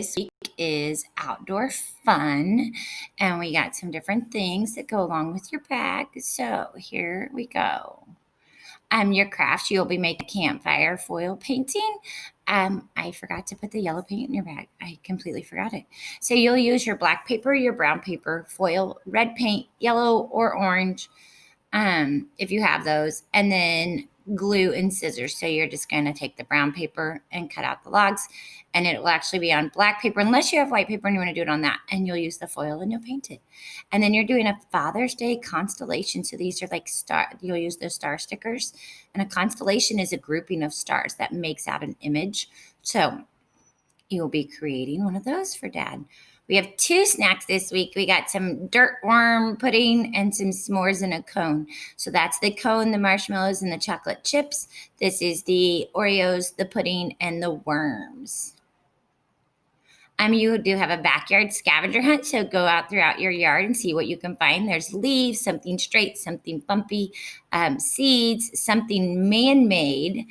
this week is outdoor fun, and we got some different things that go along with your bag. So here we go. Your craft, you'll be making a campfire foil painting. I forgot to put the yellow paint in your bag. I completely forgot it. So you'll use your black paper, your brown paper, foil, red paint, yellow or orange, if you have those, and then glue and scissors. So you're just going to take the brown paper and cut out the logs, and it will actually be on black paper unless you have white paper and you want to do it on that, and you'll use the foil and you'll paint it. And then you're doing a Father's Day constellation. So these are like you'll use those star stickers, and a constellation is a grouping of stars that makes out an image. So you'll be creating one of those for Dad. We have 2 snacks this week. We got some dirt worm pudding and some s'mores in a cone. So that's the cone, the marshmallows, and the chocolate chips. This is the Oreos, the pudding, and the worms. You do have a backyard scavenger hunt, so go out throughout your yard and see what you can find. There's leaves, something straight, something bumpy, seeds, something man-made,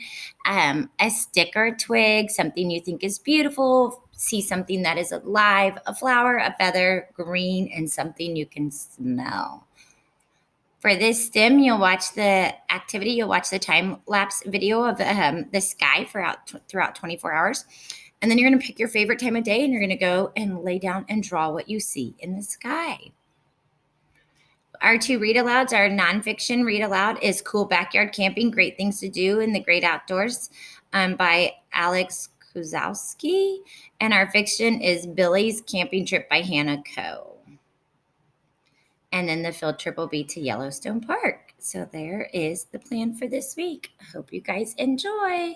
a sticker, twig, something you think is beautiful, see something that is alive, a flower, a feather, green, and something you can smell. For this stem, you'll watch the activity, you'll watch the time-lapse video of the sky throughout 24 hours. And then you're going to pick your favorite time of day, and you're going to go and lay down and draw what you see in the sky. Our 2 read-alouds, our nonfiction read-aloud is Cool Backyard Camping, Great Things to Do in the Great Outdoors by Alex Kuzowski. And our fiction is Billy's Camping Trip by Hannah Coe. And then the field trip will be to Yellowstone Park. So there is the plan for this week. I hope you guys enjoy.